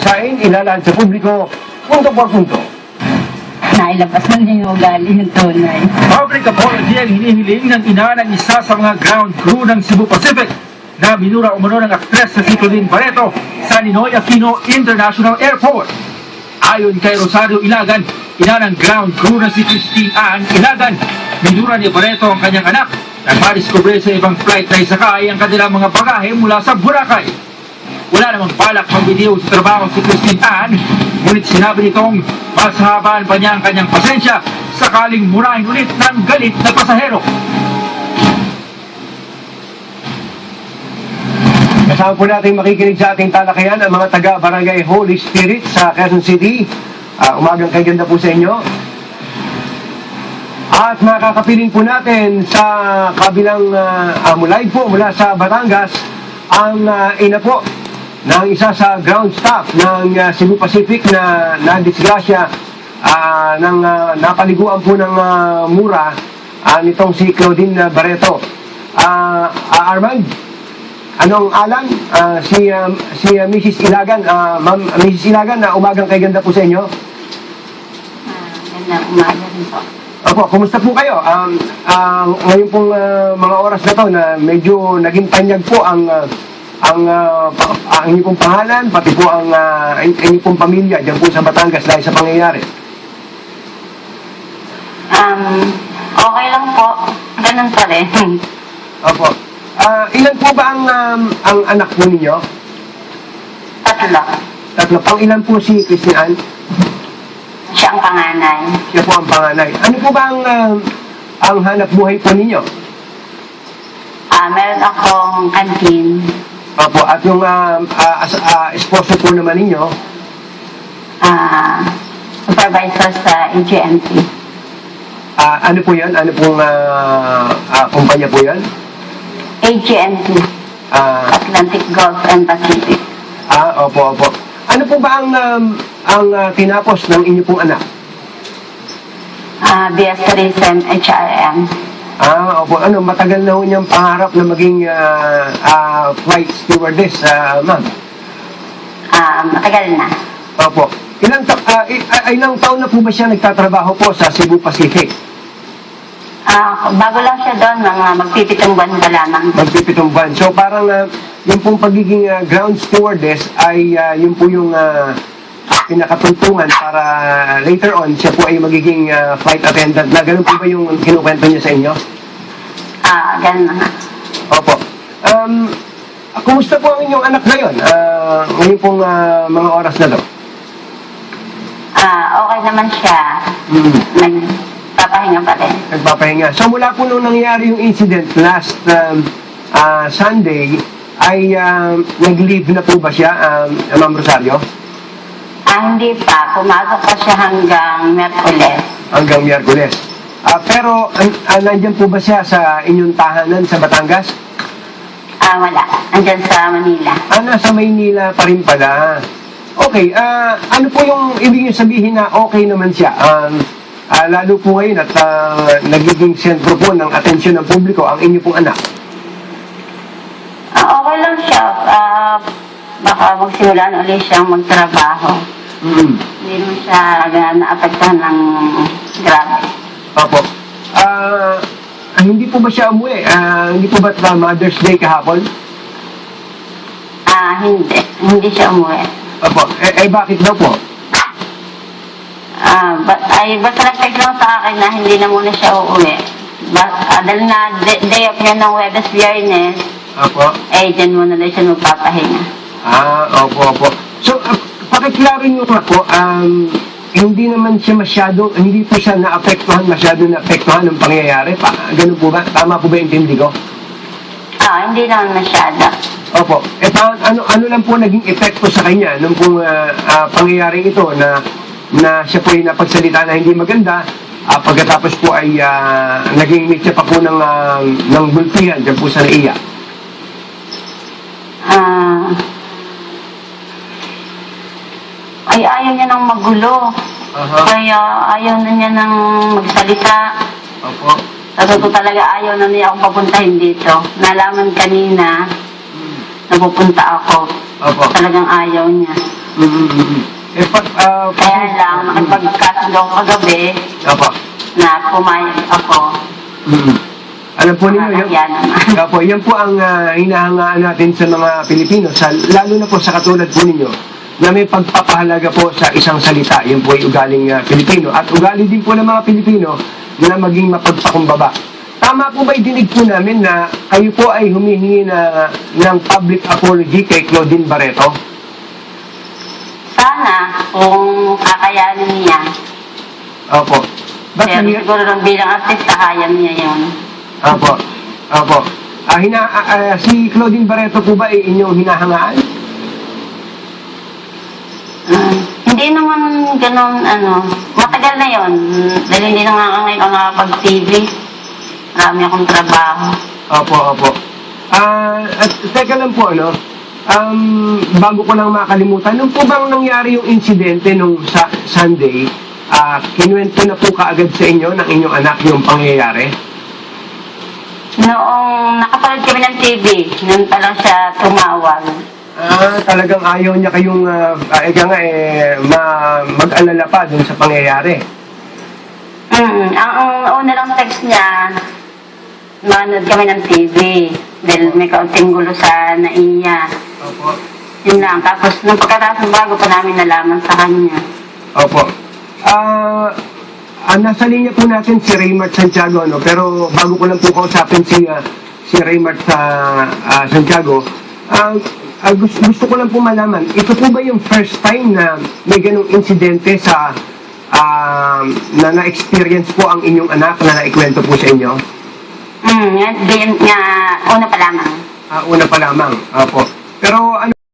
pagkain ilalahad sa publiko, punto por punto. Nailabasan niya yung ugali ng tunay. Public apology ang hinihiling ng ina ng isa sa mga ground crew ng Cebu Pacific na minura umano ng aktres na si Claudine Barreto sa Ninoy Aquino International Airport. Ayon kay Rosario Ilagan, ina ng ground crew na si Christine Ann Ilagan, minura ni Barreto ang kanyang anak nang madiskubre sa ibang flight na isakay ang kanilang mga bagahe mula sa Boracay. Wala namang balak mag-video sa trabaho si Christine Ann, ngunit sinabi nitong mas habaan pa niya ang kanyang pasensya sakaling murahin ulit ng galit na pasahero. Kasama po natin makikinig sa ating talakayan ang mga taga-barangay Holy Spirit sa Quezon City. Umagang kay ganda po sa inyo. At makakapiling po natin sa kabilang live po mula sa Batangas ang ina po ng isa sa ground staff ng Cebu Pacific na nadisgrasya ng napaliguan po ng mura nitong si Claudine Barreto. Armand, anong alam? Si Mrs. Ilagan, Ma'am Mrs. Ilagan, umagang kay ganda po sa inyo. Ganda umaga rin po. Opo, kumusta po kayo? Ngayon pong mga oras na to na medyo naging tanyag po ang inyong pong pangalan, pati po ang inyong pong pamilya dyan po sa Batangas dahil sa pangyayari. Okay lang po. Ganun pa rin. Opo. Ilan po ba ang anak po ninyo? Tatlo. Tatlo. Pang ilan po si Christine Ann? Siya ang panganay. Siya po ang panganay. Ano po ba ang hanap buhay po ninyo? Meron akong kantin. Opo. At yung esposo po naman ninyo? Supervisor sa AGMT. Ano po yan? Ano pong kumpanya po yan? AGMT. Atlantic Gulf and Pacific. Opo, opo. Ano po ba ang tinapos ng inyo pong anak? BS Tourism HRM. Opo. Ano, matagal na ho niyang pangarap na maging flight stewardess, ma'am? Matagal na. Opo. Ilang taon na po ba siya nagtatrabaho po sa Cebu Pacific? Bago lang siya doon, mga magpipitong buwan pa lamang. Magpipitong buwan. So parang yung pong pagiging ground stewardess ay yun po yung pinakatuntungan para later on siya po ay magiging flight attendant na ganun po ba yung kinukwento niya sa inyo? Ganun na nga. Opo. Kumusta po ang inyong anak ngayon? Ngayon pong mga oras na to? Okay naman siya. Nagpapahinga pa rin. Nagpapahinga. So mula po nung nangyari yung incident last Sunday, ay nag-leave na po ba siya, Ma'am Rosario? Hindi pa. Pumasok pa siya hanggang Miyerkules. Hanggang Miyerkules. Pero nandyan po ba siya sa inyong tahanan sa Batangas? Wala. Andyan sa Manila. Nasa Maynila pa rin pala. Okay, ano po yung ibig niyo sabihin na okay naman siya? Lalo po ngayon at nagiging sentro po ng atensyon ng publiko ang inyo pong anak. Okay lang siya. Baka magsimula na ulit siyang magtrabaho. Hindi naman siya naapektuhan ng grabe. Opo. Hindi po ba siya umuwi? Hindi po ba Mother's Day kahapon? Hindi. Hindi siya umuwi. Opo. Bakit daw po? Basta nag-text lang sa akin na hindi na muna siya uuwi. Dahil na day off niya ng Webes Biyernes, Opo. dyan muna lang siya magpapahinga. Opo. So, pakiklarin nyo nga po, hindi naman siya hindi po siya masyado naapektuhan ng pangyayari. Ganun po ba? Tama po ba yung intindi ko? Hindi naman masyado. Opo. Ano lang po naging epekto sa kanya nung pong pangyayaring ito na siya po ay napagsalita na hindi maganda, pagkatapos po ay naging mitya pa po ng bulpihan dyan po sa NAIA. Ayaw niya ng magulo. Kaya ayaw na niya ng magsalita. Opo. Sa totoo talaga ayaw na niya akong papuntahin dito. Nalaman kanina, napupunta ako. Opo. Talagang ayaw niya. Kaya lang, nakipagkasundo ko kagabi Opo. na pumayag ako. Alam po ninyo, Nakakahiya naman. Opo, yan po ang hinahangaan natin sa mga Pilipino, lalo na po sa katulad po ninyo, na may pagpapahalaga po sa isang salita. Yan po ay ugaling Pilipino. At ugali din po ng mga Pilipino na maging mapagpakumbaba. Tama po ba dinig po namin na kayo po ay humihingi ng public apology kay Claudine Barreto? Sana, kung kakayanin niya. Opo. Pero siguro nung bilang artista, kaya niya yun. Opo. Opo. Si Claudine Barreto po ba ay inyong hinahangaan? Hindi naman ganun, matagal na yon. Dahil hindi na nga ngayon ako nakapag-TV. Marami akong trabaho. Opo. At teka lang po, bago ko lang makalimutan, nung po bang nangyari yung insidente nung sa Sunday, kinuwento na po kaagad sa inyo ng inyong anak yung pangyayari? Noong nakapanood kami ng TV, nun pa lang siya tumawag. Talagang ayaw niya kayong mag-alala pa dun sa pangyayari. Ang una lang text niya, manood kami ng TV. Dahil may kaunting gulo sa naiya. Opo. Yun lang. Tapos nung pagkatapos bago pa namin nalaman sa kanya. Opo. Nasa linya po natin si Raymart Santiago, pero bago ko lang po kausapin si Raymart Santiago, gusto ko lang po malaman, ito po ba yung first time na may ganong insidente na na-experience po ang inyong anak na naikwento po sa inyo? Una pa lamang. Una pa lamang, opo. Pero ano